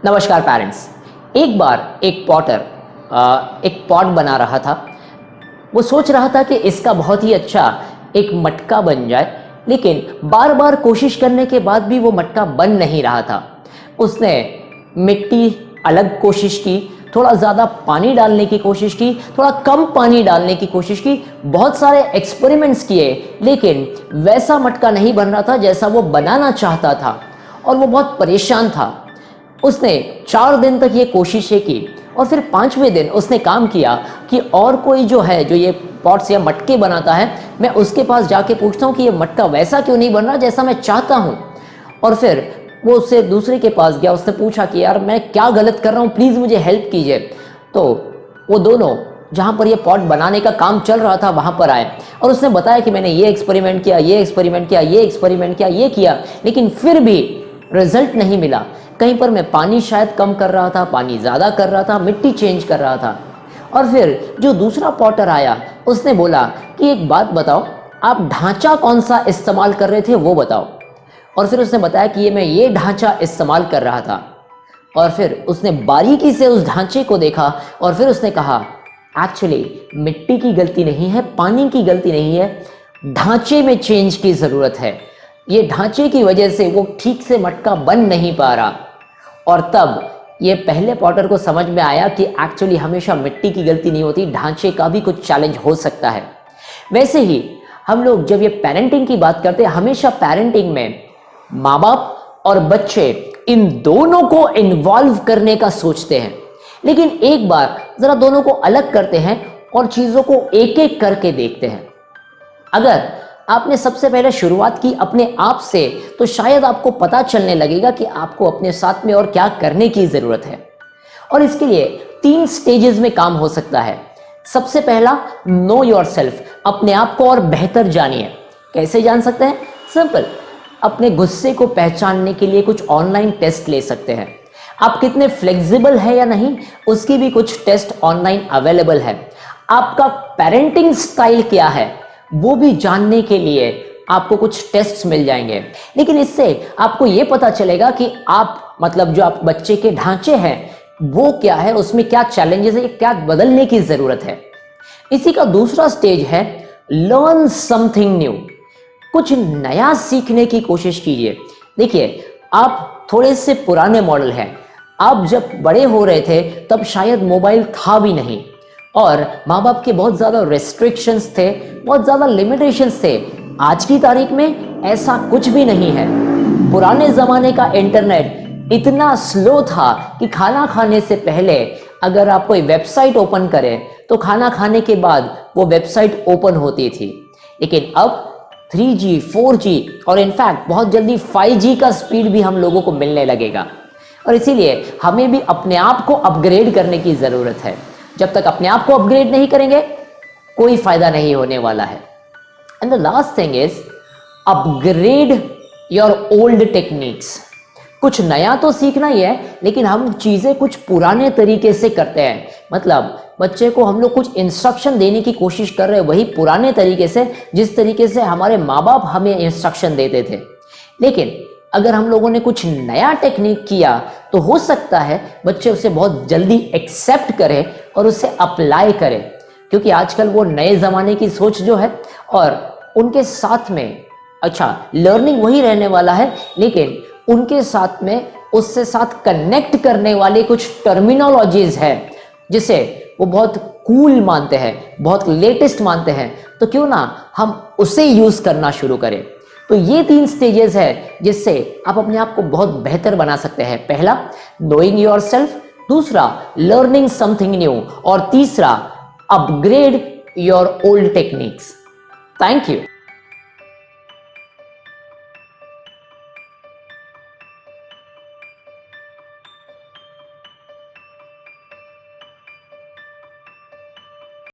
नमस्कार पेरेंट्स। एक बार एक पॉटर एक पॉट बना रहा था। वो सोच रहा था कि इसका बहुत ही अच्छा एक मटका बन जाए, लेकिन बार बार कोशिश करने के बाद भी वो मटका बन नहीं रहा था। उसने मिट्टी अलग कोशिश की, थोड़ा ज़्यादा पानी डालने की कोशिश की, थोड़ा कम पानी डालने की कोशिश की, बहुत सारे एक्सपेरिमेंट्स किए, लेकिन वैसा मटका नहीं बन रहा था जैसा वो बनाना चाहता था और वो बहुत परेशान था। उसने 4 दिन तक ये कोशिशें की और फिर 5वें दिन उसने काम किया कि और कोई जो है जो ये पॉट्स या मटके बनाता है, मैं उसके पास जाके पूछता हूँ कि ये मटका वैसा क्यों नहीं बन रहा जैसा मैं चाहता हूँ। और फिर वो उससे दूसरे के पास गया, उसने पूछा कि यार मैं क्या गलत कर रहा हूँ, प्लीज़ मुझे हेल्प कीजिए। तो वो दोनों जहाँ पर ये पॉट बनाने का काम चल रहा था वहाँ पर आए और उसने बताया कि मैंने ये एक्सपेरिमेंट किया, ये एक्सपेरिमेंट किया, ये एक्सपेरिमेंट किया, ये किया, लेकिन फिर भी रिजल्ट नहीं मिला। कहीं पर मैं पानी शायद कम कर रहा था, पानी ज़्यादा कर रहा था, मिट्टी चेंज कर रहा था। और फिर जो दूसरा पॉटर आया उसने बोला कि एक बात बताओ, आप ढांचा कौन सा इस्तेमाल कर रहे थे वो बताओ। और फिर उसने बताया कि मैं ये ढांचा इस्तेमाल कर रहा था। और फिर उसने बारीकी से उस ढांचे को देखा और फिर उसने कहा एक्चुअली मिट्टी की गलती नहीं है, पानी की गलती नहीं है, ढांचे में चेंज की ज़रूरत है। ये ढांचे की वजह से वो ठीक से मटका बन नहीं पा रहा। और तब ये पहले पॉटर को समझ में आया कि एक्चुअली हमेशा मिट्टी की गलती नहीं होती, ढांचे का भी कुछ चैलेंज हो सकता है। वैसे ही हम लोग जब ये पेरेंटिंग की बात करते हैं, हमेशा पेरेंटिंग में माँ बाप और बच्चे इन दोनों को इन्वॉल्व करने का सोचते हैं, लेकिन एक बार ज़रा दोनों को अलग करते हैं और चीज़ों को एक एक करके देखते हैं। अगर आपने सबसे पहले शुरुआत की अपने आप से, तो शायद आपको पता चलने लगेगा कि आपको अपने साथ में और क्या करने की ज़रूरत है। और इसके लिए 3 स्टेजेस में काम हो सकता है। सबसे पहला, नो योरसेल्फ, अपने आप को और बेहतर जानिए। कैसे जान सकते हैं? सिंपल, अपने गुस्से को पहचानने के लिए कुछ ऑनलाइन टेस्ट ले सकते हैं। आप कितने फ्लेक्सिबल है या नहीं, उसकी भी कुछ टेस्ट ऑनलाइन अवेलेबल है। आपका पेरेंटिंग स्टाइल क्या है वो भी जानने के लिए आपको कुछ टेस्ट्स मिल जाएंगे। लेकिन इससे आपको ये पता चलेगा कि आप मतलब जो आप बच्चे के ढांचे हैं वो क्या है, उसमें क्या चैलेंजेस है, क्या बदलने की ज़रूरत है। इसी का दूसरा स्टेज है लर्न समथिंग न्यू, कुछ नया सीखने की कोशिश कीजिए। देखिए, आप थोड़े से पुराने मॉडल हैं। आप जब बड़े हो रहे थे तब शायद मोबाइल था भी नहीं और माँ बाप के बहुत ज़्यादा रेस्ट्रिक्शंस थे, बहुत ज़्यादा लिमिटेशंस थे। आज की तारीख में ऐसा कुछ भी नहीं है। पुराने ज़माने का इंटरनेट इतना स्लो था कि खाना खाने से पहले अगर आप कोई वेबसाइट ओपन करें तो खाना खाने के बाद वो वेबसाइट ओपन होती थी। लेकिन अब 3G, 4G और इनफैक्ट बहुत जल्दी 5G का स्पीड भी हम लोगों को मिलने लगेगा। और इसीलिए हमें भी अपने आप को अपग्रेड करने की ज़रूरत है। जब तक अपने आप को अपग्रेड नहीं करेंगे कोई फायदा नहीं होने वाला है। And the last thing is upgrade your old techniques. कुछ नया तो सीखना ही है, लेकिन हम चीज़ें कुछ पुराने तरीके से करते हैं। मतलब बच्चे को हम लोग कुछ इंस्ट्रक्शन देने की कोशिश कर रहे हैं वही पुराने तरीके से, जिस तरीके से हमारे माँ बाप हमें इंस्ट्रक्शन देते थे। लेकिन अगर हम लोगों ने कुछ नया टेक्निक किया तो हो सकता है बच्चे उसे बहुत जल्दी एक्सेप्ट करें और उसे अप्लाई करें, क्योंकि आजकल वो नए ज़माने की सोच जो है और उनके साथ में अच्छा लर्निंग वही रहने वाला है, लेकिन उनके साथ में उससे साथ कनेक्ट करने वाले कुछ टर्मिनोलॉजीज है जिसे वो बहुत कूल मानते हैं, बहुत लेटेस्ट मानते हैं। तो क्यों ना हम उसे यूज़ करना शुरू करें। तो ये 3 स्टेजेस है जिससे आप अपने आप को बहुत बेहतर बना सकते हैं। पहला, नोइंग योरसेल्फ, दूसरा लर्निंग समथिंग न्यू और तीसरा upgrade your old techniques. Thank you.